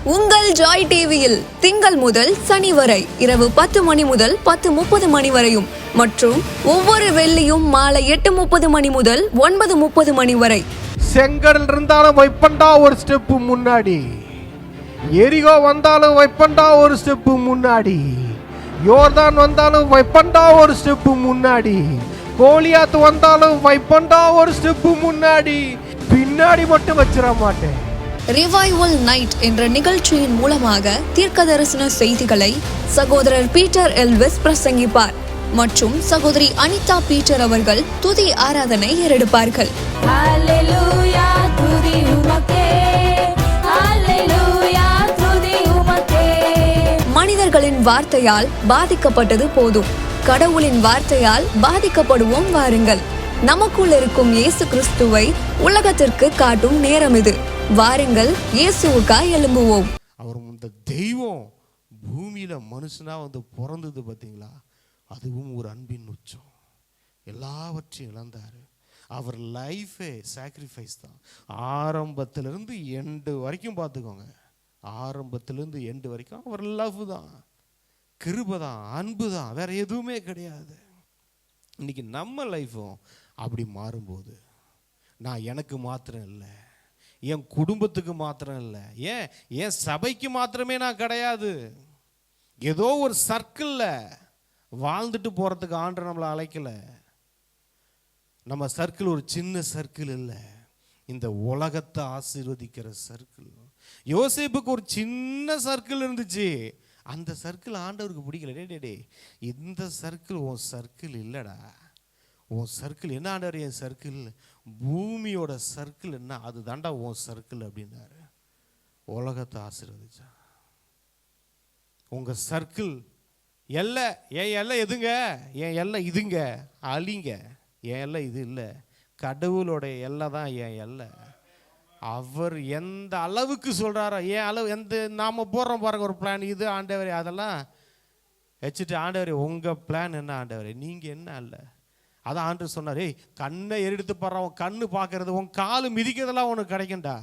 உங்கள் ஜாய் டிவியில் திங்கள் முதல் சனி வரை இரவு 10 மணி முதல் 10:30 மணி வரையும் மற்றும் ஒவ்வொரு வெள்ளியும் மாலை 8:30 மணி முதல் 9:30 மணி வரை. செங்கடல் இருந்தாலும் வைப்பண்டா ஒரு ஸ்டெப்பு முன்னாடி, எரிகோ வந்தாலும் வைப்பண்டா ஒரு ஸ்டெப்பு முன்னாடி, யோர்தான் வந்தாலும் வைப்பண்டா ஒரு ஸ்டெப்பு முன்னாடி, கோலியாத்து வந்தாலும் வைப்பண்டா ஒரு ஸ்டெப்பு முன்னாடி, பின்னாடி மட்டும் வச்சிட மாட்டேன். ரிவைவல் நைட் என்ற நிகழ்ச்சியின் மூலமாக தீர்க்க தரிசன செய்திகளை சகோதரர் பீட்டர் எல்விஸ் பிரசங்கிப்பார் மற்றும் சகோதரி அனிதா பீட்டர் அவர்கள் துதி ஆராதனை ஏறெடுப்பார்கள். மனிதர்களின் வார்த்தையால் பாதிக்கப்பட்டது போதும், கடவுளின் வார்த்தையால் பாதிக்கப்படுவோம் வாருங்கள். நமக்குள் இருக்கும் இயேசு கிறிஸ்துவை உலகத்திற்கு காட்டும் நேரம் இது. வாருங்கள், இயேசுவுக்காய் எழும்புவோம். அவர் இந்த தெய்வம் பூமியில மனுஷனா வந்து பிறந்தது பார்த்தீங்களா, அதுவும் ஒரு அன்பின் உச்சம். எல்லாவற்றையும் இழந்தாரு. அவர் லைஃபே சாக்ரிஃபைஸ் தான். ஆரம்பத்திலிருந்து எண்டு வரைக்கும் பார்த்துக்கோங்க, ஆரம்பத்திலிருந்து எண்டு வரைக்கும் அவர் லவ் தான், கிருபை தான், அன்பு தான், வேற எதுவுமே கிடையாது. இன்னைக்கு நம்ம லைஃப்பும் அப்படி மாறும்போது, நான் எனக்கு மாத்திரம் இல்லை, என் குடும்பத்துக்கு மாத்திரம் இல்லை, என் சபைக்கு மாத்திரமே நான் கிடையாது, ஏதோ ஒரு சர்க்கிளில் வாழ்ந்துட்டு போகிறதுக்கு ஆண்டவர் நம்மளை அழைக்கலை. நம்ம சர்க்கிள் ஒரு சின்ன சர்க்கிள் இல்லை, இந்த உலகத்தை ஆசீர்வதிக்கிற சர்க்கிள். யோசேப்புக்கு ஒரு சின்ன சர்க்கிள் இருந்துச்சு, அந்த சர்க்கிள் ஆண்டவருக்கு பிடிக்கல. டே இந்த சர்க்கிள் உன் சர்க்கிள் இல்லைடா, உன் சர்க்கிள் என்ன ஆண்டவர்? என் சர்க்கிள் பூமியோட சர்க்கிள் என்ன, அது தாண்டா உன் சர்க்கிள் அப்படின்னாரு. உலகத்தை ஆசீர்வதிச்சா. உங்க சர்க்கிள் எல்லை, என் எல்லை எதுங்க? என் எல்லை இதுங்க, அழிங்க. என் எல்லை இது இல்லை, கடவுளோட எல்லை தான் என் எல்லை. அவர் எந்த அளவுக்கு சொல்றாரோ, என் அளவு எந்த நாம போடுறோம் பாருங்க ஒரு பிளான், இது ஆண்டவரே அதெல்லாம் வச்சுட்டு, ஆண்டவரே உங்க பிளான் என்ன ஆண்டவரே, நீங்க என்ன அல்ல. அதான் ஆண்டவர் சொன்னார், ஏய் கண்ணை எடுத்து பாடுற, உன் கண்ணு பார்க்கறது, உன் காலு மிதிக்கிறதெல்லாம் உனக்கு கிடைக்கும்டா.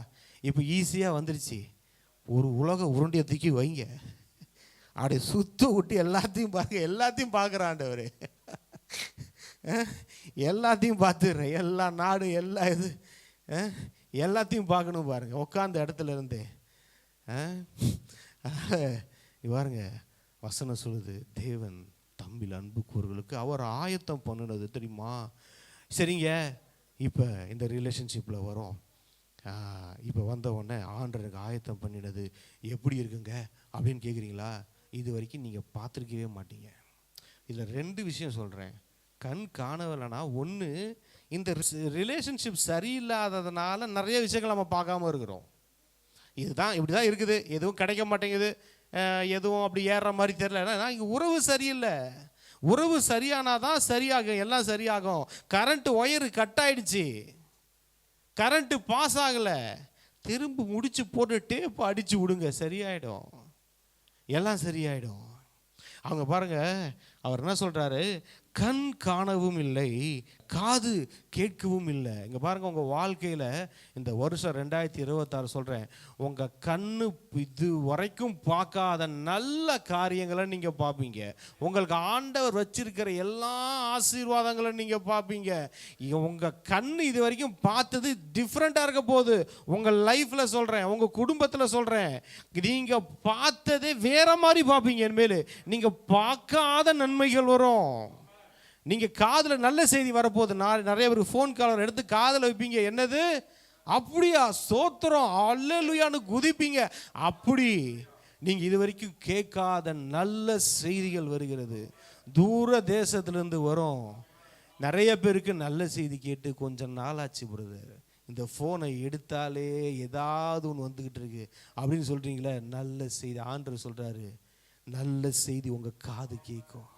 இப்போ ஈஸியாக வந்துருச்சு, ஒரு உலக உருண்டையை தூக்கி வைங்க, அப்படியே சுத்த விட்டு எல்லாத்தையும் பார்க்க, எல்லாத்தையும் பார்க்குற ஆண்டவர், எல்லாத்தையும் பார்த்துடுறேன், எல்லா நாடும் எல்லா இது எல்லாத்தையும் பார்க்கணும் பாருங்க, உட்காந்த இடத்துல இருந்தே. பாருங்க வசனம் சொல்லுது, தேவன் தம்பில் அன்பு கூறுகளுக்கு அவர் ஆயத்தம் பண்ணினது தெரியுமா. சரிங்க, இப்போ இந்த ரிலேஷன்ஷிப்பில் வரோம், இப்போ வந்த உடனே ஆண்டவருக்கு ஆயத்தம் பண்ணினது எப்படி இருக்குங்க அப்படின்னு கேட்குறீங்களா? இது வரைக்கும் நீங்கள் பார்த்துருக்கவே மாட்டீங்க. இதில் 2 விஷயம் சொல்கிறேன். கண் காணவில்லைனா, ஒன்று இந்த ரிலேஷன்ஷிப் சரியில்லாததுனால நிறைய விஷயங்கள் நம்ம பார்க்காம இருக்கிறோம். இதுதான் இப்படி தான் இருக்குது, எதுவும் கிடைக்க மாட்டேங்குது, எதுவும் அப்படி ஏறுற மாதிரி தெரியல. இங்கே உறவு சரியில்லை. உறவு சரியானாதான் சரியாகும், எல்லாம் சரியாகும். கரண்ட் ஒயரு கட் ஆயிடுச்சு, கரண்ட் பாஸ் ஆகலை, திரும்ப முடிச்சு போட்டு டேப் அடிச்சு விடுங்க, சரியாயிடும், எல்லாம் சரியாயிடும். அவங்க பாருங்க, அவர் என்ன சொல்றாரு, கண் காணவும் இல்லை, காது கேட்கவும் இல்லை. இங்கே பாருங்கள், உங்கள் வாழ்க்கையில் இந்த வருஷம் 2026 சொல்கிறேன், உங்கள் கண்ணு இது வரைக்கும் பார்க்காத நல்ல காரியங்களை நீங்கள் பார்ப்பீங்க. உங்களுக்கு ஆண்டவர் வச்சிருக்கிற எல்லா ஆசீர்வாதங்களும் நீங்கள் பார்ப்பீங்க. உங்கள் கண்ணு இது வரைக்கும் பார்த்தது டிஃப்ரெண்ட்டாக இருக்க போகுது. உங்கள் லைஃப்பில் சொல்கிறேன், உங்கள் குடும்பத்தில் சொல்கிறேன், நீங்கள் பார்த்ததே வேற மாதிரி பார்ப்பீங்க. இனிமேல் நீங்கள் பார்க்காத நன்மைகள் வரும். நீங்கள் காதில் நல்ல செய்தி வரப்போகுது. நிறைய பேர் ஃபோன் காலர் எடுத்து காதில் வைப்பீங்க, என்னது அப்படியா சோத்திரம் அல்லேலூயான்னு குதிப்பீங்க. அப்படி நீங்கள் இது வரைக்கும் கேட்காத நல்ல செய்திகள் வருகிறது, தூர தேசத்துலேருந்து வரும். நிறைய பேருக்கு நல்ல செய்தி கேட்டு கொஞ்சம் நாளாச்சு பிரதர், இந்த ஃபோனை எடுத்தாலே ஏதாவது ஒன்று வந்துக்கிட்டு இருக்கு அப்படின்னு சொல்கிறீங்களே. நல்ல செய்தி ஆண்டவர் சொல்கிறாரு, நல்ல செய்தி உங்கள் காது கேட்கும்,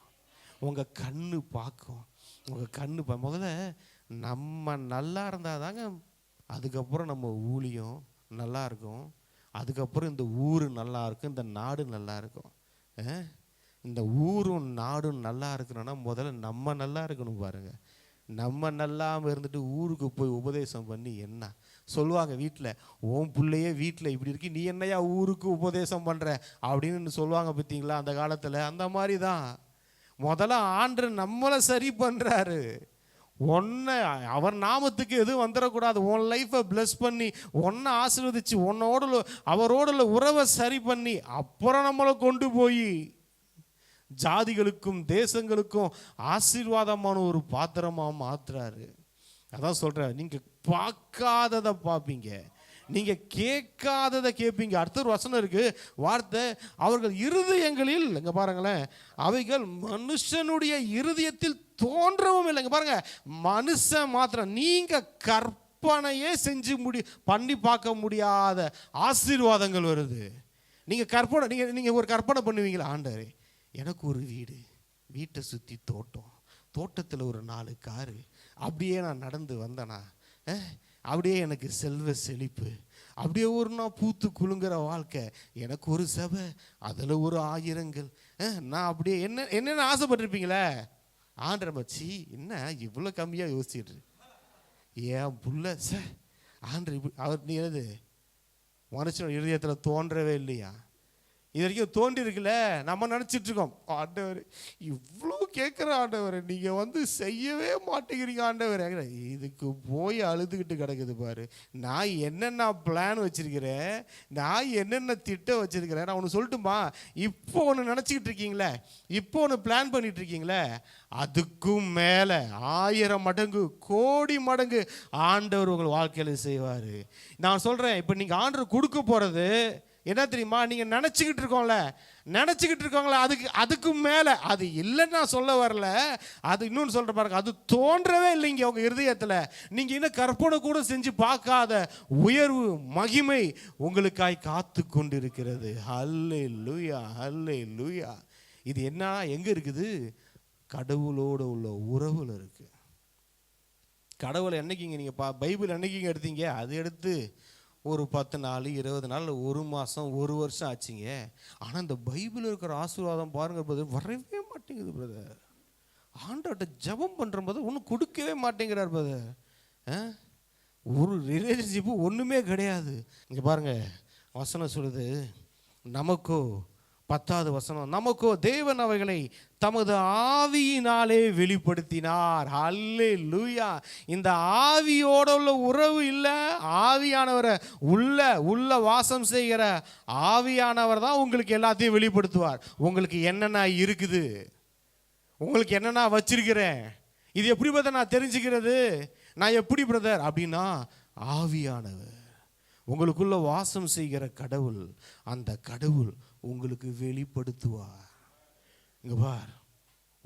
உங்கள் கண்ணு பார்க்கும். உங்கள் கண்ணு முதல்ல நம்ம நல்லா இருந்தால் தாங்க அதுக்கப்புறம் நம்ம ஊழியம் நல்லா இருக்கும், அதுக்கப்புறம் இந்த ஊர் நல்லா இருக்கும், இந்த நாடு நல்லா இருக்கும். இந்த ஊரும் நாடும் நல்லா இருக்கணும்னா முதல்ல நம்ம நல்லா இருக்கணும் பாருங்கள். நம்ம நல்லாமல் இருந்துட்டு ஊருக்கு போய் உபதேசம் பண்ணி என்ன சொல்லுவாங்க? வீட்டில் உன் பிள்ளையே வீட்டில் இப்படி இருக்கு, நீ என்னையா ஊருக்கு உபதேசம் பண்ணுற அப்படின்னு சொல்லுவாங்க பார்த்தீங்களா? அந்த காலத்தில் அந்த மாதிரி தான் முதல்ல ஆண்டவர் நம்மளை சரி பண்ணுறாரு. ஒன்றை அவர் நாமத்துக்கு எதுவும் வந்துடக்கூடாது. உன் லைஃப்பை பிளஸ் பண்ணி ஒன்றை ஆசீர்வதிச்சு அவரோட உறவை சரி பண்ணி அப்புறம் நம்மளை கொண்டு போய் ஜாதிகளுக்கும் தேசங்களுக்கும் ஆசீர்வாதமான ஒரு பாத்திரமாக மாற்றுறாரு. அதான் சொல்கிறேன், நீங்கள் பார்க்காததை பார்ப்பீங்க, நீங்கள் கேட்காததை கேட்பீங்க. அடுத்த ஒரு வசனம் இருக்கு, வார்த்தை அவர்கள் இருதயங்களில், இங்கே பாருங்களேன், அவைகள் மனுஷனுடைய இருதயத்தில் தோன்றவும் இல்லைங்க. பாருங்க, மனுஷன் மாத்திரம் நீங்கள் கற்பனையே செஞ்சு பண்ணி பார்க்க முடியாத ஆசீர்வாதங்கள் வருது. நீங்கள் கற்பனை நீங்கள் ஒரு கற்பனை பண்ணுவீங்களா? ஆண்டவரே எனக்கு ஒரு வீட்டை சுற்றி தோட்டத்தில் ஒரு 4 காரு, அப்படியே நான் நடந்து வந்தேனா, அப்படியே எனக்கு செல்வ செழிப்பு, அப்படியே ஒரு நான் பூத்து குலுங்குற வாழ்க்கை, எனக்கு ஒரு சபை, அதில் ஒரு 1000கள், நான் அப்படியே என்னென்ன ஆசைப்பட்டிருப்பீங்களே. ஆண்டரை மச்சி என்ன இவ்வளோ கம்மியாக யோசிச்சுட்டு ஏன் புள்ள சார் ஆண்டர் அவர் நீ என்னது மனுஷனோட இருதயத்தில் தோன்றவே இல்லையா? இது வரைக்கும் தோண்டி இருக்குல்ல, நம்ம நினச்சிட்டு இருக்கோம் ஆண்டவர் இவ்வளோ கேட்குற ஆண்டவர், நீங்கள் செய்யவே மாட்டேங்கிறீங்க ஆண்டவர். இதுக்கு போய் அழுதுகிட்டு கிடக்குது பாரு. நான் என்னென்ன பிளான் வச்சுருக்கிறேன், நான் என்னென்ன திட்டம் வச்சுருக்கிறேன். நான் ஒன்று சொல்லட்டுமா? இப்போ ஒன்று நினச்சிக்கிட்டு இருக்கீங்களே, இப்போ ஒன்று பிளான் பண்ணிட்டு இருக்கீங்களே, அதுக்கும் மேலே 1000 மடங்கு கோடி மடங்கு ஆண்டவர் உங்கள் வாழ்க்கையில் செய்வார். நான் சொல்கிறேன், இப்போ நீங்கள் ஆண்டவர் கொடுக்க போகிறது என்ன தெரியுமா? நீங்கள் நினச்சிக்கிட்டு இருக்கோங்களே, அதுக்கு மேலே, அது இல்லைன்னு நான் சொல்ல வரல, அது இன்னொன்று சொல்கிற பாருங்க, அது தோன்றவே இல்லைங்க உங்கள் இருதயத்தில். நீங்கள் இன்னும் கற்பனை கூட செஞ்சு பார்க்காத உயர்வு மகிமை உங்களுக்காய் காத்து கொண்டு இருக்கிறது. ஹல்லேலூயா, ஹல்லேலூயா. இது என்ன எங்கே இருக்குது? கடவுளோடு உள்ள உறவில் இருக்குது. கடவுளை என்னைக்குங்க நீங்கள் பைபிள் என்னைக்குங்க எடுத்தீங்க? அது எடுத்து ஒரு 10 நாள் 20 நாள் 1 மாதம் 1 வருஷம் ஆச்சுங்க. ஆனால் இந்த பைபிள் இருக்கிற ஆசீர்வாதம் பாருங்கள் பிரதர், வரவே மாட்டேங்குது பிரதர். ஆண்டவர்கிட்ட ஜெபம் பண்ணுற போது ஒன்றும் கொடுக்கவே மாட்டேங்கிறார் பிரதர். ஒரு ரிலேஷன்ஷிப்பு ஒன்றுமே கிடையாது. இங்கே பாருங்கள், வசனம் சொல்லுது, நமக்கோ 10வது வசனம், நமக்கோ தேவன் அவைகளை தமது ஆவியினாலே வெளிப்படுத்தினார். ஹல்லேலூயா. இந்த ஆவியோட உள்ள உறவு இல்லை, ஆவியானவரை உள்ள வாசம் செய்கிற ஆவியானவர் தான் உங்களுக்கு எல்லாத்தையும் வெளிப்படுத்துவார். உங்களுக்கு என்னென்ன இருக்குது, உங்களுக்கு என்னென்ன வச்சிருக்கிறேன், இது எப்படி பிரதர் நான் தெரிஞ்சுக்கிறது, நான் எப்படி பிரதர் அப்படின்னா, ஆவியானவர் உங்களுக்குள்ள வாசம் செய்கிற கடவுள், அந்த கடவுள் உங்களுக்கு வெளிப்படுத்துவார். இங்க பார்,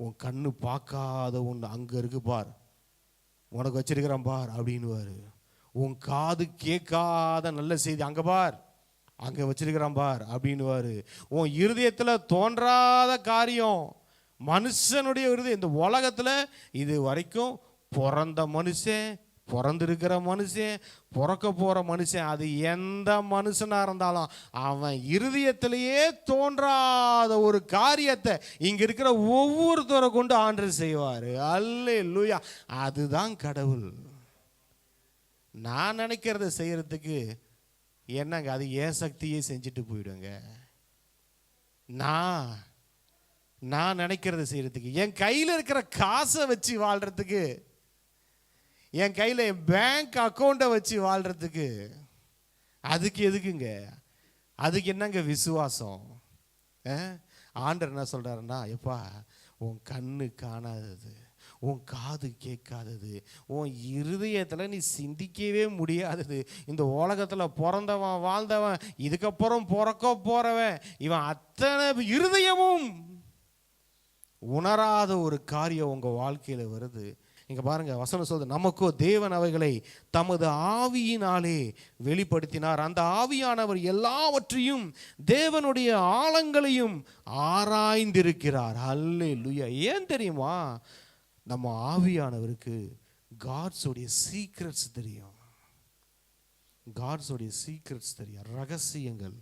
உன் கண்ணு பார்க்காத ஒன்று அங்கே இருக்கு பார், உனக்கு வச்சிருக்கிறான் பார் அப்படின்னுவாரு. உன் காது கேட்காத நல்ல செய்தி அங்கே பார், அங்கே வச்சிருக்கிறான் பார் அப்படின்னுவாரு. உன் இருதயத்தில் தோன்றாத காரியம், மனுஷனுடைய இருதயம், இந்த உலகத்தில் இது வரைக்கும் பிறந்திருக்கிற மனுஷன், பிறக்க போகிற மனுஷன், அது எந்த மனுஷனாக இருந்தாலும் அவன் இருதயத்திலேயே தோன்றாத ஒரு காரியத்தை இங்கே இருக்கிற ஒவ்வொருத்தரை கொண்டு ஆண்டவர் செய்வார். அல்லேலூயா. அதுதான் கடவுள். நான் நினைக்கிறத செய்கிறதுக்கு என்னங்க, அது ஏன் சக்தியே செஞ்சுட்டு போயிடுங்க. நான் நினைக்கிறத செய்கிறதுக்கு, என் கையில் இருக்கிற காசை வச்சு வாழ்கிறதுக்கு, என் கையில் பேங்க் அக்கௌண்ட்டை வச்சு வாழ்கிறதுக்கு, அதுக்கு எதுக்குங்க? அதுக்கு என்னங்க விசுவாசம்? ஆண்டவர் என்ன சொல்கிறாருன்னா, எப்பா உன் கண்ணு காணாதது, உன் காது கேட்காதது, உன் இருதயத்தில் நீ சிந்திக்கவே முடியாதது, இந்த உலகத்தில் பிறந்தவன் வாழ்ந்தவன் இதுக்கப்புறம் பிறக்க போகிறவன் இவன் அத்தனை இருதயமும் உணராத ஒரு காரியம் உங்கள் வாழ்க்கையில் வருது. இங்கே பாருங்கள், வசனம் சொல்லுது, நமக்கோ தேவன் அவைகளை தமது ஆவியினாலே வெளிப்படுத்தினார். அந்த ஆவியானவர் எல்லாவற்றையும் தேவனுடைய ஆழங்களையும் ஆராய்ந்திருக்கிறார். அல்லேலூயா. ஏன் தெரியுமா? நம்ம ஆவியானவருக்கு காட்ஸோடைய சீக்ரெட்ஸ் தெரியும். காட்ஸோடைய சீக்ரெட்ஸ் தெரியும், ரகசியங்கள்,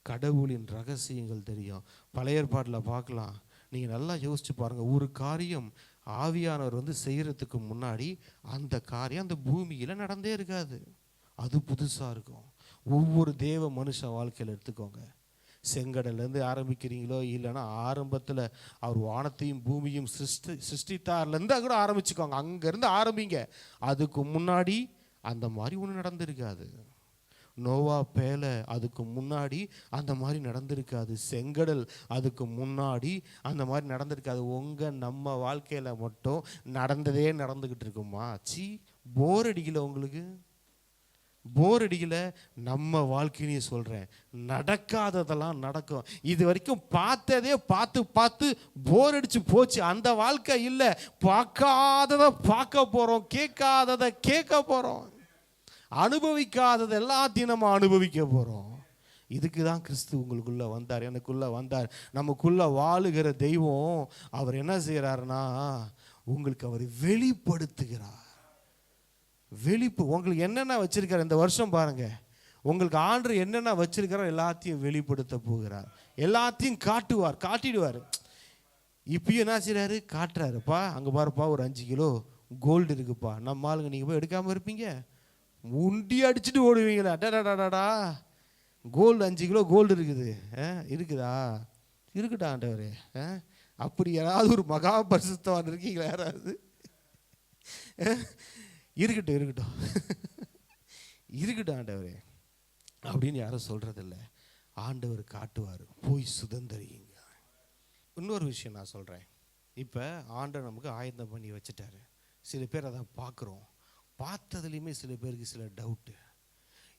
கடவுளின் ரகசியங்கள் தெரியும். பழைய ஏற்பாட்டில் பார்க்கலாம், நீங்கள் நல்லா யோசிச்சு பாருங்கள். ஒரு காரியம் ஆவியானவர் வந்து செய்கிறதுக்கு முன்னாடி அந்த காரியம் அந்த பூமியில் நடந்தே இருக்காது. அது புதுசாக இருக்கும். ஒவ்வொரு தேவ மனுஷ வாழ்க்கையில் எடுத்துக்கோங்க. செங்கடல்லேருந்து ஆரம்பிக்கிறீங்களோ இல்லைன்னா ஆரம்பத்தில் அவர் வானத்தையும் பூமியும் சிருஷ்டித்தார்லேருந்து கூட ஆரம்பிச்சுக்கோங்க. அங்கேருந்து ஆரம்பிங்க. அதுக்கு முன்னாடி அந்த மாதிரி ஒன்று நடந்திருக்காது. நோவா பேலை அதுக்கு முன்னாடி அந்த மாதிரி நடந்திருக்காது. செங்கடல் அதுக்கு முன்னாடி அந்த மாதிரி நடந்திருக்காது. நம்ம வாழ்க்கையில் மட்டும் நடந்ததே நடந்துக்கிட்டு இருக்குமா? போர் அடிக்கல? உங்களுக்கு போர் அடிக்கல? நம்ம வாழ்க்கையிலையும் சொல்கிறேன், நடக்காததெல்லாம் நடக்கும். இது வரைக்கும் பார்த்ததே பார்த்து போர் அடிச்சு போச்சு. அந்த வாழ்க்கை இல்லை. பார்க்காததை பார்க்க போகிறோம், கேட்காததை கேட்க போகிறோம், அனுபவிக்காதது எல்லாத்தையும் நம்ம அனுபவிக்க போகிறோம். இதுக்கு தான் கிறிஸ்து உங்களுக்குள்ளே வந்தார், எனக்குள்ளே வந்தார். நமக்குள்ளே வாழுகிற தெய்வம் அவர் என்ன செய்கிறாருன்னா, உங்களுக்கு அவர் வெளிப்படுத்துகிறார். உங்களுக்கு என்னென்ன வச்சிருக்கார் இந்த வருஷம் பாருங்க. உங்களுக்கு ஆண்டவர் என்னென்ன வச்சிருக்காரோ எல்லாத்தையும் வெளிப்படுத்த போகிறார். எல்லாத்தையும் காட்டிடுவார். இப்பயும் என்ன செய்றாரு? காட்டுறாருப்பா. அங்கே பாருப்பா, ஒரு 5 கிலோ கோல்டு இருக்குப்பா. நம்ம ஆளுங்க நீங்கள் போய் எடுக்காமல் இருப்பீங்க, முண்டி அடிச்சுட்டு ஓடுவீங்களா? அடாடாடாடா, கோல்டு 5 கிலோ கோல்டு இருக்குது. இருக்குதா? இருக்குடா ஆண்டவரே. அப்படி யாராவது ஒரு மகா பரிசுத்தவான் இருக்கீங்களா? யாராவது? இருக்கட்டும் ஆண்டவரே அப்படின்னு யாரும் சொல்கிறதில்ல. ஆண்டவர் காட்டுவார், போய் சுதந்திரிங்க. இன்னொரு விஷயம் நான் சொல்கிறேன். இப்போ ஆண்டவர் நமக்கு ஆயத்தம் பண்ணி வச்சுட்டாரு. சில பேர் அதை பார்க்குறோம். பார்த்ததுலேயுமே சில பேருக்கு சில டவுட்டு.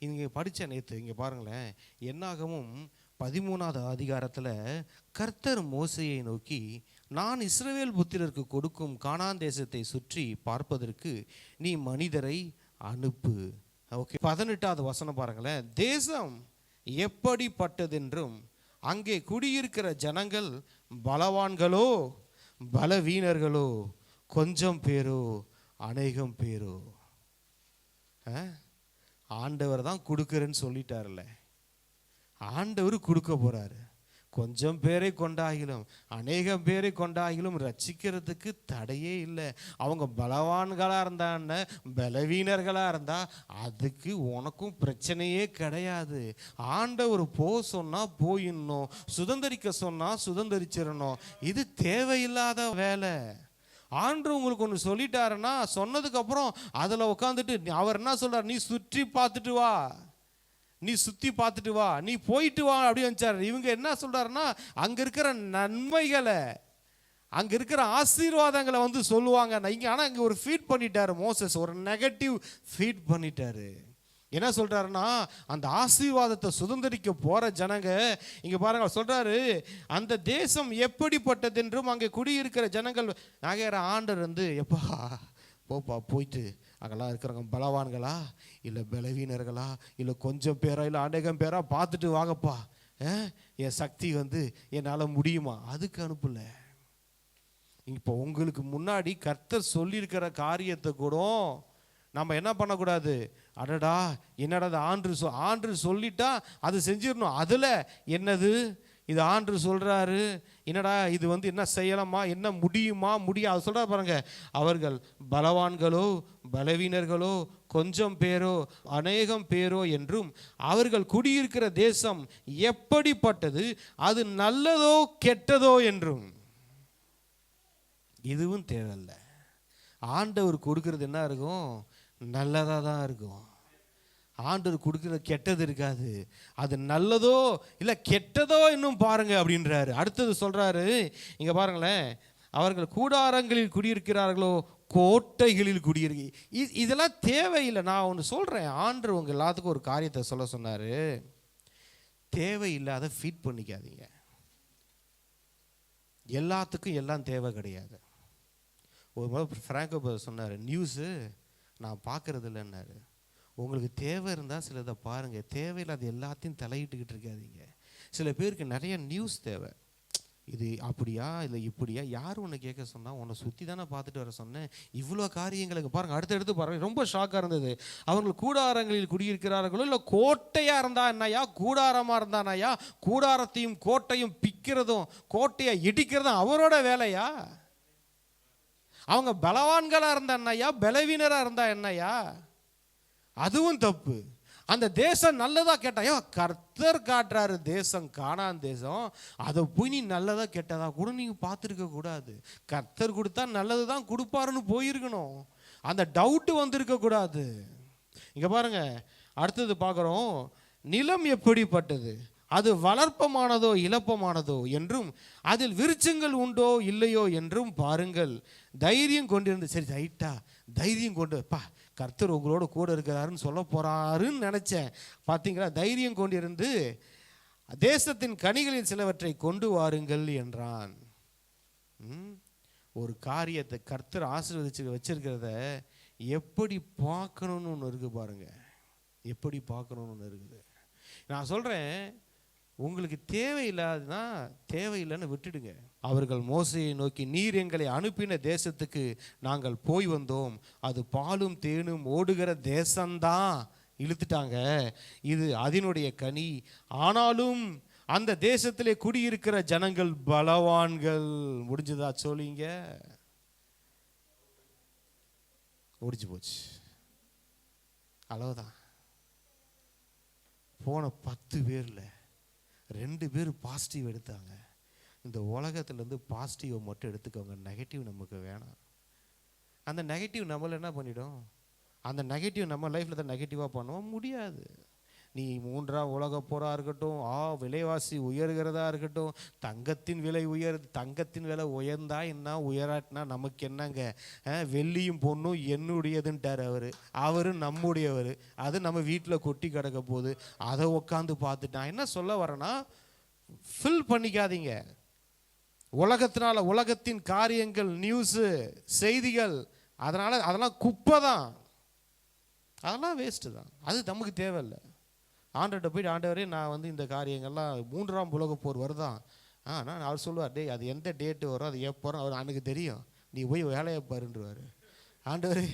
இங்கே படித்த நேற்று இங்கே பாருங்களேன், என்னாகமும் 13வது அதிகாரத்தில் கர்த்தர் மோசையை நோக்கி, நான் இஸ்ரவேல் புத்திரருக்கு கொடுக்கும் கானான் தேசத்தை சுற்றி பார்ப்பதற்கு நீ மனிதரை அனுப்பு. ஓகே, 18வது வசனம் பாருங்களேன். தேசம் எப்படிப்பட்டதென்றும் அங்கே குடியிருக்கிற ஜனங்கள் பலவான்களோ பலவீனர்களோ கொஞ்சம் பேரோ அநேகம் பேரோ. ஆண்டவர் தான் கொடுக்குறேன்னு சொல்லிட்டார்ல. ஆண்டவர் கொடுக்க போறாரு. கொஞ்சம் பேரை கொண்டாகிலும் அநேகம் பேரை கொண்டாகிலும் ரட்சிக்கிறதுக்கு தடையே இல்லை. அவங்க பலவான்களாக இருந்தான்னு பலவீனர்களாக இருந்தா அதுக்கு உனக்கும் பிரச்சனையே கிடையாது. ஆண்டவர் சொன்னால் போயிடணும், சுதந்திரிக்க சொன்னால் சுதந்திரிச்சிடணும். இது தேவையில்லாத வேலை. ஆண்டவர் உங்களுக்கு ஒன்று சொல்லிட்டாருன்னா சொன்னதுக்கப்புறம் அதில் உட்காந்துட்டு அவர் என்ன சொல்கிறார்? நீ சுற்றி பார்த்துட்டு வா, நீ சுற்றி பார்த்துட்டு வா, நீ போயிட்டு வா அப்படின்னு வச்சார். இவங்க என்ன சொல்கிறாருன்னா, அங்கே இருக்கிற நன்மைகளை, அங்கே இருக்கிற ஆசீர்வாதங்களை வந்து சொல்லுவாங்க. ஆனால் இங்கே ஒரு ஃபீட் பண்ணிட்டாரு மோசஸ், ஒரு நெகட்டிவ் ஃபீட் பண்ணிட்டாரு. என்ன சொல்கிறாருன்னா, அந்த ஆசீர்வாதத்தை சுதந்திரிக்க போகிற ஜனங்க இங்கே பாருங்க சொல்கிறாரு, அந்த தேசம் எப்படிப்பட்டதென்றும் அங்கே குடியிருக்கிற ஜனங்கள் நகைற ஆண்டர் வந்து, எப்பா போப்பா போயிட்டு அங்கெல்லாம் இருக்கிறவங்க பலவான்களா இல்லை பலவீனர்களா இல்லை கொஞ்சம் பேரா இல்லை அநேகம் பேரா பார்த்துட்டு வாங்கப்பா, என் சக்தி வந்து என்னால் முடியுமா? அதுக்கு அனுப்பல. இப்போ உங்களுக்கு முன்னாடி கர்த்தர் சொல்லியிருக்கிற காரியத்தை கூட நம்ம என்ன பண்ணக்கூடாது? அடடா என்னடா ஆண்டு சொல்லிட்டா அது செஞ்சிடணும். அதில் என்னது இது ஆண்டு சொல்கிறாரு, என்னடா இது வந்து என்ன செய்யலாமா, என்ன முடியுமா, முடியாது சொல்கிறார் பாருங்க. அவர்கள் பலவான்களோ பலவீனர்களோ கொஞ்சம் பேரோ அநேகம் பேரோ என்றும் அவர்கள் குடியிருக்கிற தேசம் எப்படிப்பட்டது, அது நல்லதோ கெட்டதோ என்றும். இதுவும் தேவையில்லை. ஆண்டவர் கொடுக்கறது என்ன இருக்கும்? நல்லதாக தான் இருக்கும். ஆண்டவர் கொடுக்குற கெட்டது இருக்காது. அது நல்லதோ இல்லை கெட்டதோ இன்னும் பாருங்க அப்படின்றாரு. அடுத்தது சொல்றாரு, இங்க பாருங்களேன், அவர்கள் கூடாரங்களில் குடியிருக்கிறார்களோ கோட்டைகளில் குடியிருக்கு. இதெல்லாம் தேவையில்லை. நான் ஒன்று சொல்றேன், ஆண்டவர் உங்க எல்லாத்துக்கும் ஒரு காரியத்தை சொல்ல சொன்னாரு. தேவையில்லாத ஃபீட் பண்ணிக்காதீங்க. எல்லாத்துக்கும் எல்லாம் தேவை கிடையாது. ஒரு முறை ஃப்ராங்கோ சொன்னார், நியூஸு நான் பார்க்கறது இல்லைன்னாரு. உங்களுக்கு தேவை இருந்தால் சிலதை பாருங்கள், தேவையில்லாத எல்லாத்தையும் தலையிட்டுக்கிட்டு இருக்காதீங்க. சில பேருக்கு நிறைய நியூஸ் தேவை. இது அப்படியா இல்லை இப்படியா, யார் உன்னை கேட்க சொன்னால்? உன்னை சுற்றி தானே பார்த்துட்டு வர சொன்னேன். இவ்வளோ காரியங்களுக்கு பாருங்கள். அடுத்தடுத்து பாருங்கள், ரொம்ப ஷாக்காக இருந்தது. அவர்கள் கூடாரங்களில் குடியிருக்கிறார்களோ இல்லை கோட்டையாக இருந்தா என்னையா, கூடாரமாக இருந்தானையா, கூடாரத்தையும் கோட்டையும் பிக்கிறதும் கோட்டையை இடிக்கிறதும் அவரோட வேலையா? அவங்க பலவான்களா இருந்தா என்னையா, பலவீனரா இருந்தா என்னையா, அதுவும் தப்பு. அந்த தேசம் நல்லதா கேட்டாயோ, கர்த்தர் காட்டுறாரு தேசம், கானான் தேசம், அதை போய் நீ நல்லதா கெட்டதா கூட நீங்க பார்த்துருக்க கூடாது. கர்த்தர் கொடுத்தா நல்லது தான் கொடுப்பாருன்னு போயிருக்கணும். அந்த டவுட்டு வந்திருக்க கூடாது. இங்க பாருங்க, அடுத்தது பார்க்குறோம். நிலம் எப்படிப்பட்டது, அது வளர்ப்பமானதோ இளப்பமானதோ என்றும், அதில் விருட்சங்கள் உண்டோ இல்லையோ என்றும் பாருங்கள். தைரியம் கொண்டிருந்து, சரி ரைட்டா, தைரியம் கொண்டு, கர்த்தர் உங்களோட கூட இருக்கிறாருன்னு சொல்ல போறாருன்னு நினைச்சேன். பார்த்தீங்களா, தைரியம் கொண்டிருந்து தேசத்தின் கனிகளில் சிலவற்றை கொண்டு வாருங்கள் என்றான். ஒரு காரியத்தை கர்த்தர் ஆசீர்வதிச்சு வச்சிருக்கிறத எப்படி பார்க்கணும்னு ஒன்று இருக்கு பாருங்க. எப்படி பார்க்கணும்னு ஒன்று இருக்குது. நான் சொல்றேன், உங்களுக்கு தேவையில்லாதுன்னா தேவையில்லைன்னு விட்டுடுங்க. அவர்கள் மோசையை நோக்கி, நீர் எங்களை அனுப்பின தேசத்துக்கு நாங்கள் போய் வந்தோம், அது பாலும் தேனும் ஓடுகிற தேசம்தான், இழுத்துட்டாங்க, இது அதனுடைய கனி, ஆனாலும் அந்த தேசத்திலே குடியிருக்கிற ஜனங்கள் பலவான்கள். முடிஞ்சதா சொல்லிங்க? முடிஞ்சு போச்சு, அளவுதான். போன 10 பேர்ல 2 பேர் பாசிட்டிவ் எடுத்தாங்க. இந்த உலகத்துலேருந்து பாசிட்டிவை மட்டும் எடுத்துக்கோங்க, நெகட்டிவ் நமக்கு வேணாம். அந்த நெகட்டிவ் நம்மளை என்ன பண்ணிடும், அந்த நெகட்டிவ் நம்ம லைஃப்பில் தான் நெகட்டிவாக பண்ணவும் முடியாது. நீ 3ஆம் உலக போராக இருக்கட்டும், விலைவாசி உயர்கிறதா இருக்கட்டும், தங்கத்தின் விலை தங்கத்தின் விலை உயர்ந்தா என்ன, உயராட்டினா நமக்கு என்னங்க, வெள்ளியும் பொண்ணும் என்னுடையதுன்ட்டார் அவர் நம்முடையவர், அது நம்ம வீட்டில் கொட்டி கிடக்க போகுது, அதை உட்காந்து பார்த்துட்டான். என்ன சொல்ல வரேன்னா, ஃபில் பண்ணிக்காதீங்க. உலகத்தினால, உலகத்தின் காரியங்கள், நியூஸு, செய்திகள், அதெல்லாம் குப்பை தான், அதெல்லாம் வேஸ்ட்டு தான், அது நமக்கு தேவையில்லை. ஆண்டவர்கிட்ட போயிட்டு, ஆண்டவரே நான் இந்த காரியங்கள்லாம் 3ஆம் உலக போர் வருதான், நான் அவர் சொல்லுவார், டேய் அது எந்த டேட்டு வரும், அது எப்போ வரும், அவர் அன்றைக்கு தெரியும், நீ போய் வேலையை பாருன்றுவார். ஆண்டவரே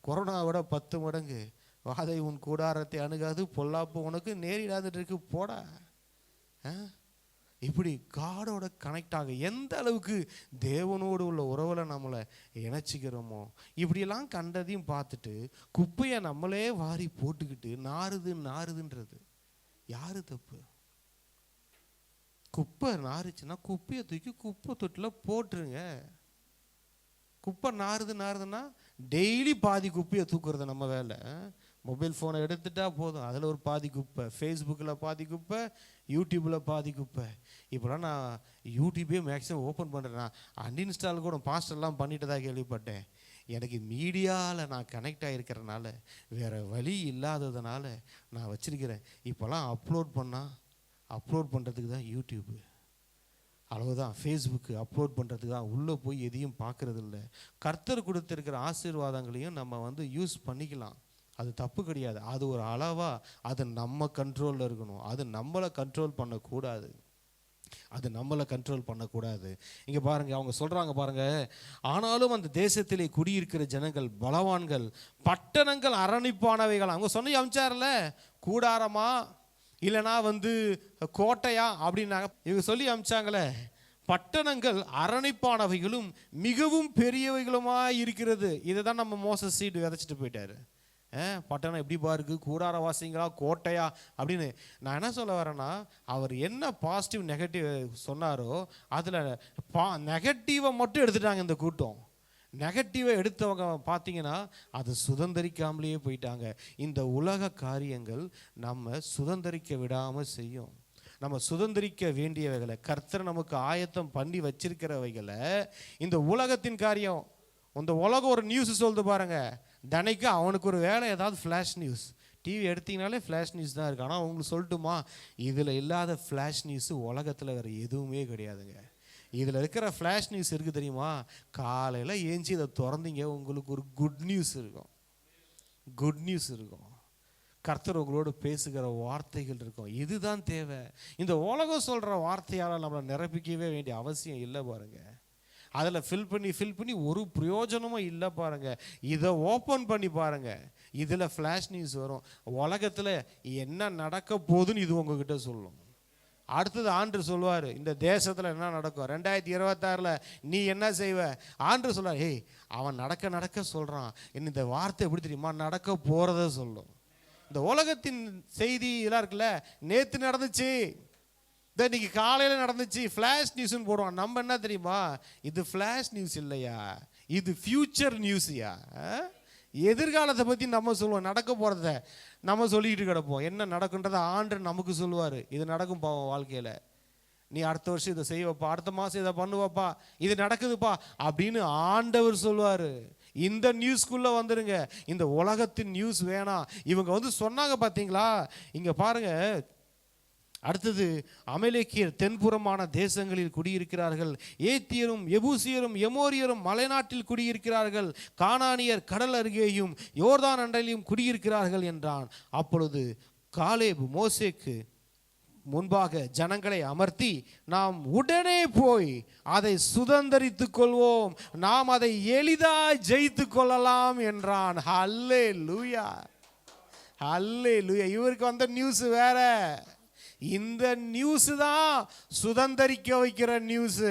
கொரோனாவோட 10 மடங்கு வாதை உன் கூடாரத்தை அணுகாது, பொல்லாப்பு உனக்கு நேரிடாதுட்டு இருக்கு, போடா. இப்படி காடோட கனெக்ட் ஆக எந்த அளவுக்கு தேவனோடு உள்ள உறவில் நம்மளை இணைச்சிக்கிறோமோ, இப்படியெல்லாம் கண்டதையும் பார்த்துட்டு குப்பையை நம்மளே வாரி போட்டுக்கிட்டு நாறுதுன்றது யாரு தப்பு? குப்பை நாறுச்சுன்னா குப்பையை தூக்கி குப்பை தொட்டில் போட்டுருங்க. குப்பை நாறுதுன்னா டெய்லி பாதி குப்பையை தூக்குறது நம்ம வேலை. மொபைல் ஃபோனை எடுத்துட்டா போதும், அதில் ஒரு பாதி குப்பை, ஃபேஸ்புக்கில் பாதி குப்பை, யூடியூப்பில் பாதி குப்பை. இப்போலாம் நான் யூடியூப்பே மேக்ஸிமம் ஓப்பன் பண்ணுறேன். அன்இன்ஸ்டால் கூட பாஸ்டர்லாம் பண்ணிட்டு தான் கேள்விப்பட்டேன். எனக்கு மீடியாவில் நான் கனெக்ட் ஆகிருக்கிறனால, வேறு வழி இல்லாததுனால நான் வச்சுருக்கிறேன். இப்போலாம் அப்லோட் பண்ணுறதுக்கு தான் யூடியூப்பு, அவ்வளவுதான். ஃபேஸ்புக்கு அப்லோட் பண்ணுறதுக்கு தான், உள்ளே போய் எதையும் பார்க்குறது இல்லை. கர்த்தர் கொடுத்துருக்கிற ஆசீர்வாதங்களையும் நம்ம யூஸ் பண்ணிக்கலாம், அது தப்பு கிடையாது. அது ஒரு அளவாக, அது நம்ம கண்ட்ரோலில் இருக்கணும், அது நம்மளை கண்ட்ரோல் பண்ணக்கூடாது, இங்கே பாருங்கள், அவங்க சொல்கிறாங்க பாருங்கள், ஆனாலும் அந்த தேசத்திலே குடியிருக்கிற ஜனங்கள் பலவான்கள், பட்டணங்கள் அரணிப்பானவைகள். அவங்க சொன்ன அமிச்சார்ல, கூடாரமா இல்லைனா கோட்டையா அப்படின்னாங்க, இவங்க சொல்லி அமிச்சாங்களே, பட்டணங்கள் அரணிப்பானவைகளும் மிகவும் பெரியவைகளுமா இருக்கிறது. இதை தான் நம்ம மோசஸ் சீடு விதைச்சிட்டு போயிட்டாரு. பட்டணம் எப்படி பாருக்கு, கூடார வாசிங்களா கோட்டையா அப்படின்னு. நான் என்ன சொல்ல வரேன்னா, அவர் என்ன பாசிட்டிவ் நெகட்டிவ் சொன்னாரோ அதில் நெகட்டிவை மட்டும் எடுத்துட்டாங்க இந்த கூட்டம். நெகட்டிவை எடுத்தவங்க பார்த்தீங்கன்னா அது சுதந்திரிக்காமலேயே போயிட்டாங்க. இந்த உலக காரியங்கள் நம்ம சுதந்திரிக்க விடாமல் செய்யும். நம்ம சுதந்திரிக்க வேண்டியவைகளை, கர்த்தர் நமக்கு ஆயத்தம் பண்ணி வச்சிருக்கிறவைகளை, இந்த உலகத்தின் காரியம், இந்த உலகம் ஒரு நியூஸ் சொல்லுது பாருங்க, தினைக்கு அவனுக்கு ஒரு வேலை, ஏதாவது ஃப்ளாஷ் நியூஸ், டிவி எடுத்தீங்கனாலே ஃப்ளாஷ் நியூஸ் தான் இருக்குது. ஆனால் உங்களுக்கு சொல்லட்டுமா, இதில் இல்லாத ஃப்ளாஷ் நியூஸு உலகத்தில் வேறு எதுவுமே கிடையாதுங்க. இதில் இருக்கிற ஃப்ளாஷ் நியூஸ் இருக்குது தெரியுமா, காலையில் ஏஞ்சி இதை திறந்தீங்க, உங்களுக்கு ஒரு குட் நியூஸ் இருக்கும், கர்த்தர் உங்களோடு பேசுகிற வார்த்தைகள் இருக்கும். இதுதான் தேவை. இந்த உலகம் சொல்கிற வார்த்தையால் நம்மளை நிரப்பிக்கவே வேண்டிய அவசியம் இல்லை பாருங்க. அதில் ஃபில் பண்ணி ஒரு பிரயோஜனமும் இல்லை பாருங்க. இதை ஓப்பன் பண்ணி பாருங்க, இதில் ஃப்ளாஷ் நியூஸ் வரும். உலகத்தில் என்ன நடக்க போகுதுன்னு இது உங்ககிட்ட சொல்லும். அடுத்தது ஆண்டு சொல்லுவார், இந்த தேசத்தில் என்ன நடக்கும் 2026 நீ என்ன செய்வ. ஆண்டு சொல்லுவார், ஏய் அவன் நடக்க நடக்க சொல்கிறான், இந்த வார்த்தை எப்படி தெரியுமா, நடக்க போகிறத சொல்லும். இந்த உலகத்தின் செய்தி இதெல்லாம் இருக்குல்ல, நேற்று நடந்துச்சு, இன்னைக்கு காலையில் நடந்துச்சு, ஃப்ளாஷ் நியூஸ்ன்னு போடுவான். நம்ம என்ன தெரியுமா, இது ஃப்ளாஷ் நியூஸ் இல்லையா, இது ஃபியூச்சர் நியூஸ்யா. எதிர்காலத்தை பற்றி நம்ம சொல்லுவோம், நடக்க போகிறத நம்ம சொல்லிக்கிட்டு கிடப்போம். என்ன நடக்குன்றதை ஆண்டு நமக்கு சொல்லுவார், இது நடக்கும் பாவம் வாழ்க்கையில், நீ அடுத்த வருஷம் இதை செய்வப்பா, அடுத்த மாதம் இதை பண்ணுவப்பா, இது நடக்குதுப்பா அப்படின்னு ஆண்டவர் சொல்லுவார். இந்த நியூஸ்குள்ளே வந்துடுங்க, இந்த உலகத்தின் நியூஸ் வேணாம். இவங்க சொன்னாங்க பார்த்தீங்களா, இங்கே பாருங்க. அடுத்தது, அமலேக்கியர் தென்புறமான தேசங்களில் குடியிருக்கிறார்கள், ஏத்தியரும் எபூசியரும் எமோரியரும் மலைநாட்டில் குடியிருக்கிறார்கள், கானானியர் கடல் அருகேயும் யோர்தான் அண்டையிலும் குடியிருக்கிறார்கள் என்றான். அப்பொழுது காலேப் மோசேக்கு முன்பாக ஜனங்களை அமர்த்தி, நாம் உடனே போய் அதை சுதந்தரித்துக் கொள்வோம், நாம் அதை எளிதாய் ஜெயித்து கொள்ளலாம் என்றான். ஹல்லேலூயா, ஹல்லேலூயா. இவருக்கு வந்த நியூஸ் வேற. இந்த நியூஸ் தான் சுதந்தரிக்க வைக்கிற நியூஸ்.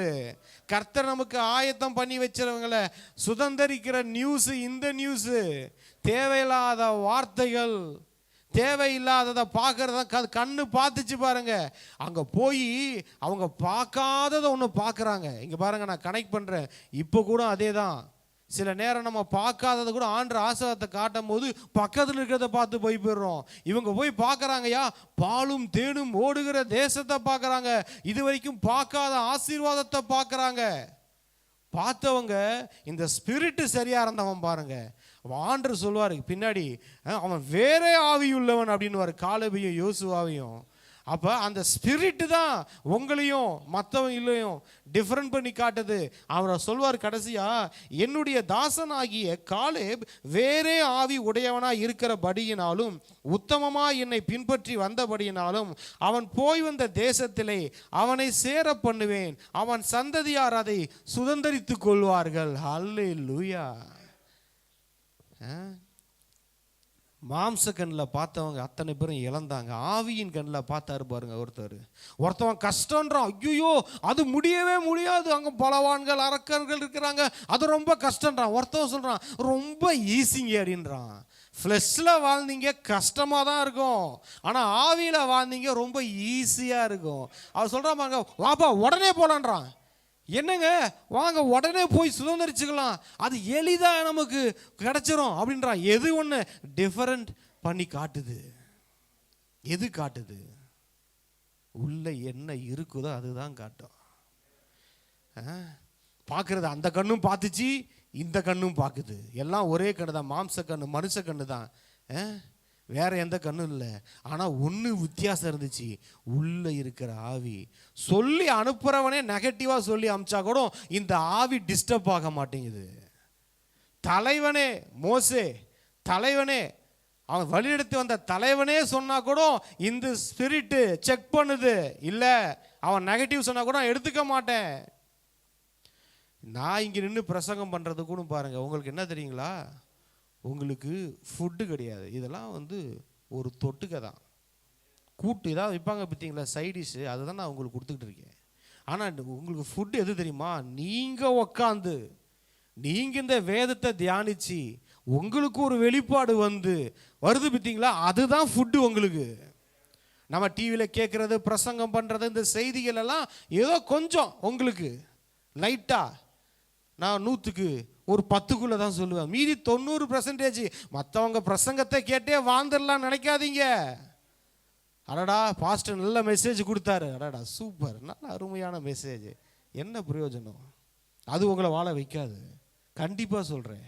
கர்த்தர் நமக்கு ஆயத்தம் பண்ணி வச்சிருவங்களை சுதந்தரிக்கிற நியூஸ் இந்த நியூஸ். தேவையில்லாத வார்த்தைகள், தேவையில்லாததை பார்க்கறத கண்ணு பார்த்துச்சு பாருங்க. அங்கே போய் அவங்க பார்க்காததை ஒன்று பார்க்குறாங்க. இங்கே பாருங்க, நான் கனெக்ட் பண்ணுறேன். இப்போ கூட அதே தான். சில நேரம் நம்ம பார்க்காததை கூட ஆண்டவர் ஆசீர்வாதத்தை காட்டும் போது பக்கத்தில் இருக்கிறத பார்த்து போயிடுறோம். இவங்க போய் பார்க்குறாங்கய்யா, பாலும் தேனும் ஓடுகிற தேசத்தை பார்க்குறாங்க, இது வரைக்கும் பார்க்காத ஆசீர்வாதத்தை பார்க்குறாங்க. பார்த்தவங்க இந்த ஸ்பிரிட்டு சரியாக இருந்தவன் பாருங்க, ஆண்டவர் சொல்லுவார் பின்னாடி, அவன் வேற ஆவியுள்ளவன் அப்படின்னு காலேபையும் யோசுவாவையும். அப்போ அந்த ஸ்பிரிட்டு தான் உங்களையும் மற்றவங்களையும் டிஃப்ரெண்ட் பண்ணி காட்டுது. அவரை சொல்வார் கடைசியா, என்னுடைய தாசனாகிய காலேப் வேறே ஆவி உடையவனாக இருக்கிறபடியினாலும் உத்தமமாக என்னை பின்பற்றி வந்தபடியினாலும் அவன் போய் வந்த தேசத்திலே அவனை சேர பண்ணுவேன், அவன் சந்ததியார் அதை சுதந்தரித்து கொள்வார்கள். அல்லேலூயா. மாம்ச கண்ணில் பார்த்தவங்க அத்தனை பேரும் இழந்தாங்க, ஆவியின் கண்ணில் பார்த்தாரு பாருங்க. ஒருத்தவன் கஷ்டன்றான், ஐயோ அது முடியவே முடியாது, அங்கே பலவான்கள் அரக்கர்கள் இருக்கிறாங்க, அது ரொம்ப கஷ்டன்றான். ஒருத்தவன் சொல்கிறான் ரொம்ப ஈஸிங்க அப்படின்றான். ஃப்ளெஷ்ஷில் வாழ்ந்தீங்க கஷ்டமாக தான் இருக்கும், ஆனால் ஆவியில் வாழ்ந்தீங்க ரொம்ப ஈஸியாக இருக்கும். அவர் சொல்கிறான் பாருங்க, வாப்பா உடனே போலான்றான். என்னங்க வாங்க உடனே போய் சுதந்திரிச்சுக்கலாம், அது எளிதாக நமக்கு கிடைச்சிரும் அப்படின்றான். எது ஒன்று டிஃபரெண்ட் பண்ணி காட்டுது. எது காட்டுது? உள்ள என்ன இருக்குதோ அதுதான் காட்டும். பார்க்கறது அந்த கண்ணும் பார்த்துச்சு, இந்த கண்ணும் பார்க்குது. எல்லாம் ஒரே கண்ணு தான், மாம்ச கண்ணு, மனுஷ கண்ணு தான், வேற எந்த கண்ணும் இல்லை. ஆனால் ஒன்று வித்தியாசம் இருந்துச்சு, உள்ளே இருக்கிற ஆவி. சொல்லி அனுப்புகிறவனே நெகட்டிவாக சொல்லி அனுப்பிச்சா கூட இந்த ஆவி டிஸ்டர்ப் ஆக மாட்டேங்குது. தலைவனே மோசே, தலைவனே அவன் வழியெடுத்து வந்த தலைவனே சொன்னா கூட இந்த ஸ்பிரிட்டு செக் பண்ணுது. இல்லை அவன் நெகட்டிவ் சொன்னா கூட நான் எடுத்துக்க மாட்டேன். நான் இங்கே நின்று பிரசங்கம் பண்ணுறது கூட பாருங்க, உங்களுக்கு என்ன தெரியுங்களா, உங்களுக்கு ஃபுட்டு கிடையாது, இதெல்லாம் ஒரு தொட்டுக்க தான். கூட்டு இதாக வைப்பாங்க பார்த்தீங்களா, சைடிஷ்ஷு, அதை தான் நான் உங்களுக்கு கொடுத்துக்கிட்டு இருக்கேன். ஆனால் உங்களுக்கு ஃபுட்டு எது தெரியுமா, நீங்கள் உக்காந்து நீங்கள் இந்த வேதத்தை தியானித்து உங்களுக்கு ஒரு வெளிப்பாடு வருது பார்த்தீங்களா, அதுதான் ஃபுட்டு உங்களுக்கு. நம்ம டிவியில் கேட்குறது, பிரசங்கம் பண்ணுறது, இந்த செய்திகள் எல்லாம் ஏதோ கொஞ்சம் உங்களுக்கு லைட்டாக, நான் 100க்கு ஒரு 10க்குள்ளே தான் சொல்லுவேன். மீதி 90% மற்றவங்க பிரசங்கத்தை கேட்டே வாழ்ந்துடலாம் நினைக்காதீங்க. அடடா பாஸ்டர் நல்ல மெசேஜ் கொடுத்தாரு, அடடா சூப்பர், நல்ல அருமையான மெசேஜ், என்ன பிரயோஜனம்? அது உங்களை வாழ வைக்காது. கண்டிப்பாக சொல்கிறேன்.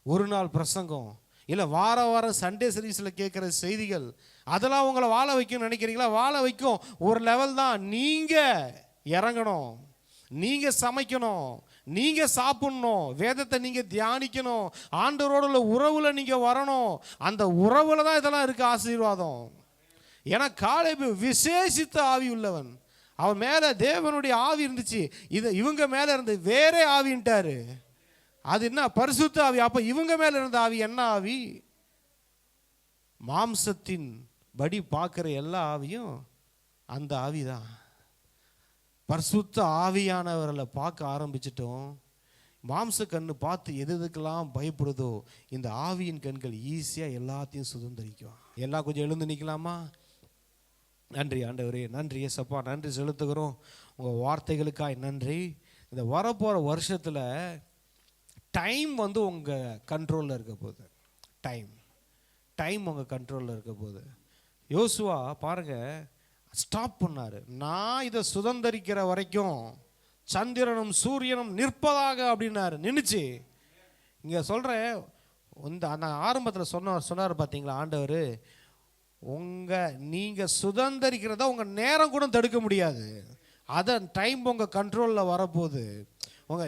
ஒரு நாள் பிரசங்கம் இல்லை, வார வாரம் சண்டே சர்வீஸில் கேட்குற செய்திகள், அதெல்லாம் உங்களை வாழ வைக்கும்னு நினைக்கிறீங்களா? வாழ வைக்கும் ஒரு லெவல் தான். நீங்கள் இறங்கணும், நீங்கள் சமைக்கணும், நீங்கள் சாப்பிடணும், வேதத்தை நீங்கள் தியானிக்கணும், ஆண்டவரோட உள்ள உறவுல நீங்கள் வரணும். அந்த உறவுல தான் இதெல்லாம் இருக்குது ஆசீர்வாதம். ஏன்னா காலேபு விசேஷித்த ஆவி உள்ளவன், அவன் மேலே தேவனுடைய ஆவி இருந்துச்சு, இவங்க மேலே இருந்து வேற ஆவின்ட்டாரு. அது என்ன பரிசுத்த ஆவி. அப்போ இவங்க மேலே இருந்த ஆவி என்ன ஆவி? மாம்சத்தின் படி பார்க்குற எல்லா ஆவியும் அந்த ஆவிதான். பரிசுத்த ஆவியானவர்களை பார்க்க ஆரம்பிச்சிட்டோம். மாம்ச கண்ணு பார்த்து எதுக்கெல்லாம் பயப்படுதோ இந்த ஆவியின் கண்கள் ஈஸியாக எல்லாத்தையும் சுதந்திரிக்கும். எல்லாம் கொஞ்சம் எழுந்து நிற்கலாமா? நன்றி ஆண்டவரே, நன்றி ஏசப்பா, நன்றி செலுத்துகிறோம். உங்கள் வார்த்தைகளுக்காய் நன்றி. இந்த வரப்போகிற வருஷத்தில் டைம் உங்கள் கண்ட்ரோலில் இருக்க போகுது. டைம் உங்கள் கண்ட்ரோலில் இருக்க போகுது. யோசுவா பாருங்கள், ஸ்டாப் பண்ணார். நான் இதை சுதந்திரிக்கிற வரைக்கும் சந்திரனும் சூரியனும் நிற்பதாக அப்படின்னாரு. நின்றுச்சு. இங்கே சொல்கிறேன், அந்த ஆரம்பத்தில் சொன்னார் பார்த்தீங்களா ஆண்டவர், நீங்கள் சுதந்திரிக்கிறத உங்கள் நேரம் கூட தடுக்க முடியாது. அதை டைம் உங்கள் கண்ட்ரோலில் வரப்போகுது.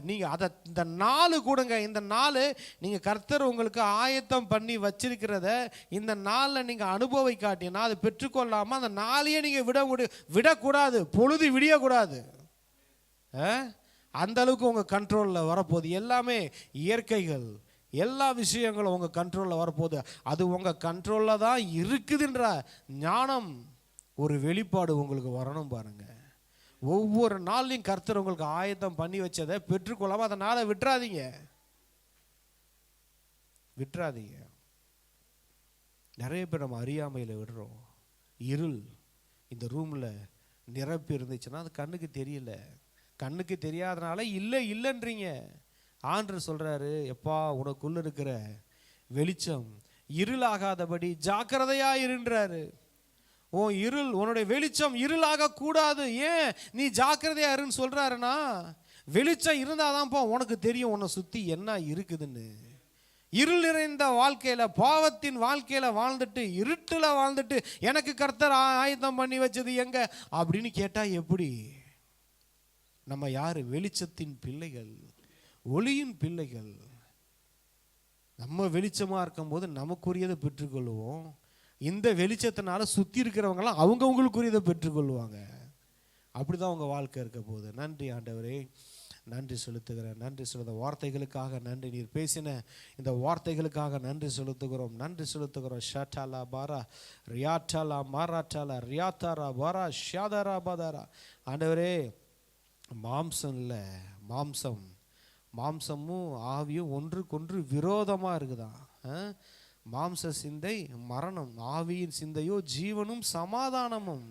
நீங்கள் அதை இந்த நாள் கூடங்க, இந்த நாள் நீங்கள் கர்த்தர் உங்களுக்கு ஆயத்தம் பண்ணி வச்சிருக்கிறத இந்த நாளில் நீங்கள் அனுபவிக்காட்டினா அதை பெற்றுக்கொள்ளாமல் அந்த நாளையே நீங்கள் விடக்கூடாது. பொழுது விடியக்கூடாது. அந்த அளவுக்கு உங்கள் கண்ட்ரோலில் வரப்போகுது. எல்லாமே இயற்கைகள், எல்லா விஷயங்களும் உங்கள் கண்ட்ரோலில் வரப்போகுது. அது உங்கள் கண்ட்ரோலில் தான் இருக்குதுன்ற ஞானம், ஒரு வெளிப்பாடு உங்களுக்கு வரணும் பாருங்க. ஒவ்வொரு நாள்லையும் கர்த்தர் உங்களுக்கு ஆயத்தம் பண்ணி வச்சதை பெற்றுக்கொள்ளாமல் அதை நாளை விட்டுறாதீங்க. நிறைய பேர் நம்ம அறியாமையில் விடுறோம். இருள் இந்த ரூமில் நிரப்பி இருந்துச்சுன்னா அது கண்ணுக்கு தெரியல. கண்ணுக்கு தெரியாதனால இல்லைன்றீங்க. ஆண்டவர் சொல்கிறாரு, எப்பா உனக்குள்ள இருக்கிற வெளிச்சம் இருளாகாதபடி ஜாக்கிரதையா இருன்றாரு. உன்னுடைய வெளிச்சம் இருளாக கூடாது. ஏன் நீ ஜாக்கிரதையா இருன்னு சொல்றாருன்னா, வெளிச்சம் இருந்தாதான்ப்பா உனக்கு தெரியும் உன்னை சுற்றி என்ன இருக்குதுன்னு. இருள் நிறைந்த வாழ்க்கையில், பாவத்தின் வாழ்க்கையில் வாழ்ந்துட்டு, இருட்டில் வாழ்ந்துட்டு எனக்கு கர்த்தர் ஆயத்தம் பண்ணி வச்சது எங்க அப்படின்னு கேட்டால் எப்படி? நம்ம யாரு? வெளிச்சத்தின் பிள்ளைகள், ஒளியின் பிள்ளைகள். நம்ம வெளிச்சமாக இருக்கும்போது நமக்குரியதை பெற்றுக்கொள்வோம். இந்த வெளிச்சத்தினால சுற்றி இருக்கிறவங்களாம் அவங்கவுங்களுக்குரியதை பெற்றுக்கொள்வாங்க. அப்படிதான் உங்கள் வாழ்க்கை இருக்க போகுது. நன்றி ஆண்டவரே, நன்றி செலுத்துகிறேன். நன்றி செலுத்த வார்த்தைகளுக்காக நன்றி. நீர் பேசின இந்த வார்த்தைகளுக்காக நன்றி செலுத்துகிறோம். ஷாட்டாலா பாரா ரியாட்டாலா மாராட்டாலா ரியாத்தாரா பாரா ஷாதாரா பாதாரா. ஆண்டவரே, மாம்சம் இல்லை, மாம்சமும் ஆவியும் ஒன்றுக்கொன்று விரோதமாக இருக்குதான். மாம்ச சிந்தை மரணம், ஆவியின் சிந்தையோ ஜீவனும் சமாதானமும்.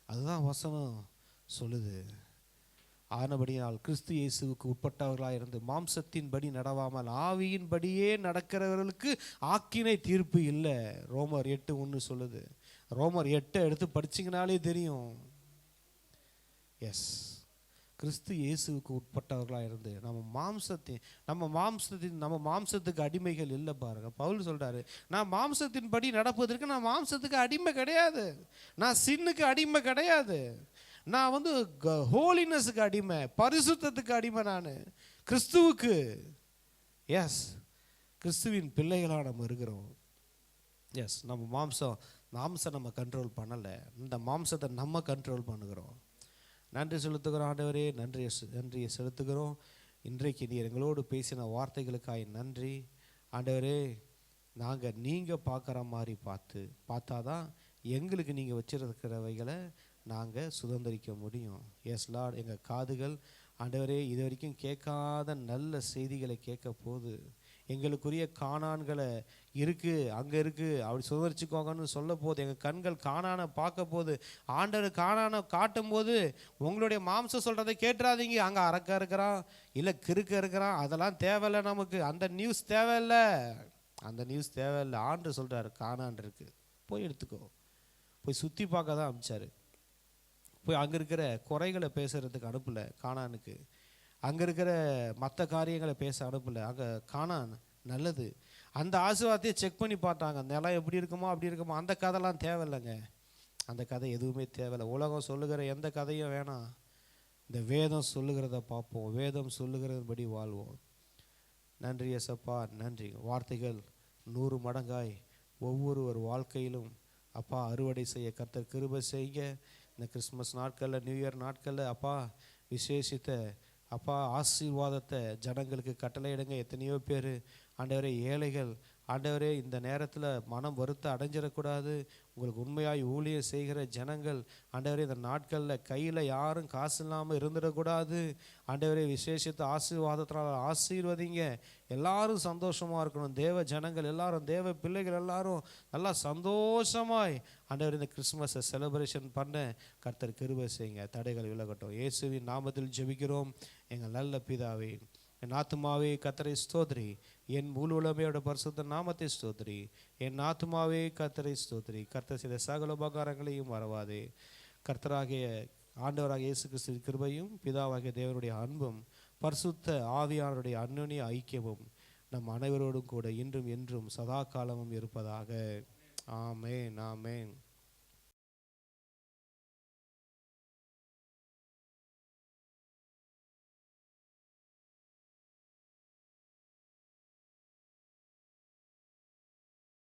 அதுதான் வசனம் சொல்லுது. ஆனபடியால் கிறிஸ்து இயேசுவுக்கு உட்பட்டவர்களாக இருந்து மாம்சத்தின்படி நடவாமல் ஆவியின்படியே நடக்கிறவர்களுக்கு ஆக்கினை தீர்ப்பு இல்லை. ரோமர் 8:1 சொல்லுது. ரோமர் 8 எடுத்து படிச்சிங்கனாலே தெரியும். எஸ், கிறிஸ்து இயேசுவுக்கு உட்பட்டவர்களாக இருந்து நம்ம மாம்சத்துக்கு அடிமைகள் இல்லை பாருங்க. பவுல் சொல்றாரு, நான் மாம்சத்தின்படி நடப்பதற்கு நான் மாம்சத்துக்கு அடிமை கிடையாது, நான் சின்னுக்கு அடிமை கிடையாது, நான் ஹோலினஸுக்கு அடிமை, பரிசுத்தத்துக்கு அடிமை. நான் கிறிஸ்துவுக்கு, எஸ், கிறிஸ்துவின் பிள்ளைகளாக நம்ம இருக்கிறோம். எஸ், நம்ம மாம்சம் நம்ம கண்ட்ரோல் பண்ணலை, இந்த மாம்சத்தை நம்ம கண்ட்ரோல் பண்ணுகிறோம். நன்றி செலுத்துகிறோம் ஆண்டவரே, நன்றியை செலுத்துகிறோம். இன்றைக்கு நீர் எங்களோடு பேசின வார்த்தைகளுக்காக நன்றி ஆண்டவரே. நீங்கள் பார்க்குற மாதிரி பார்த்தாதான் எங்களுக்கு நீங்கள் வச்சிருக்கிறவைகளை நாங்கள் சுதந்திரிக்க முடியும். எஸ் லார்ட், எங்கள் காதுகள் ஆண்டவரே இது வரைக்கும் கேட்காத நல்ல செய்திகளை கேட்க போது, எங்களுக்குரிய காணான்களை அங்கே இருக்குது அப்படி சுதந்திரிச்சுக்கோங்கன்னு சொல்ல போது, எங்கள் கண்கள் காணான பார்க்க போது, ஆண்டவர் காணான காட்டும் போது உங்களுடைய மாம்சம் சொல்கிறத கேட்டுறாதீங்க. அங்கே அரக்க இருக்கிறான், இல்லை கிறுக்க இருக்கிறான், அதெல்லாம் தேவையில்லை நமக்கு. அந்த நியூஸ் தேவையில்லை. ஆண்டவர் சொல்கிறாரு, காணான் இருக்கு, போய் எடுத்துக்கோ. போய் சுற்றி பார்க்க தான் அனுப்பிச்சாரு. போய் அங்கே இருக்கிற குறைகளை பேசுகிறதுக்கு அனுப்பலை கானானுக்கு. அங்கே இருக்கிற மற்ற காரியங்களை பேச அனுப்பலை. அங்கே கானான் நல்லது. அந்த ஆசீர்வாதத்தையே செக் பண்ணி பார்த்தாங்க. நிலம் எப்படி இருக்குமோ அப்படி இருக்குமோ. அந்த கதைலாம் தேவையில்லைங்க. அந்த கதை எதுவுமே தேவையில்லை. உலகம் சொல்லுகிற எந்த கதையும் வேணாம். இந்த வேதம் சொல்லுகிறத பார்ப்போம், வேதம் சொல்லுகிறபடி வாழ்வோம். நன்றி ஏசப்பா, நன்றி. வார்த்தைகள் 100 மடங்காய் ஒவ்வொரு வாழ்க்கையிலும் அப்பா அறுவடை செய்ய கர்த்தர் கிருபை செய்ய. இந்த கிறிஸ்மஸ் நாட்களில், நியூ இயர் நாட்களில் அப்பா விசேஷித்த அப்பா ஆசீர்வாதத்தை ஜனங்களுக்கு கட்டளையிடுங்க. எத்தனையோ பேர் ஆண்டவரே ஏழைகள் ஆண்டவரே, இந்த நேரத்தில் மனம் வருத்த அடைஞ்சிடக்கூடாது. உங்களுக்கு உண்மையாய் ஊழியம் செய்கிற ஜனங்கள் ஆண்டவரே இந்த நாட்களில் கையில் யாரும் காசு இல்லாமல் இருந்துடக்கூடாது. ஆண்டவரே, விசேஷித்த ஆசீர்வாதத்தினால் ஆசீர்வதிங்க. எல்லாரும் சந்தோஷமாக இருக்கணும். தேவ ஜனங்கள் எல்லாரும், தேவ பிள்ளைகள் எல்லாரும் நல்லா சந்தோஷமாய் ஆண்டவர் இந்த கிறிஸ்மஸை செலிப்ரேஷன் பண்ண கர்த்தர் கிருபை செய்யுங்க. தடைகள் விலகட்டும். இயேசுவின் நாமத்தில் ஜெபிக்கிறோம் எங்கள் நல்ல பிதாவே. என் ஆத்துமாவே கர்த்தரை ஸ்தோத்திரி, என் முழு உலமையோட பரிசுத்த நாமத்தை ஸ்தோத்திரி. என் ஆத்துமாவே கர்த்தரை ஸ்தோத்திரி. கர்த்தர் செய்த சகல உபகாரங்களையும் மறவாதே. கர்த்தராகிய ஆண்டவராகிய இயேசு கிறிஸ்து கிருபையும் பிதாவாகிய தேவனுடைய அன்பும் பரிசுத்த ஆவியானவருடைய அன்னுனிய ஐக்கியமும் நம் அனைவரோடும் கூட இன்றும் என்றும் சதா காலமும் இருப்பதாக. ஆமென், ஆமென்.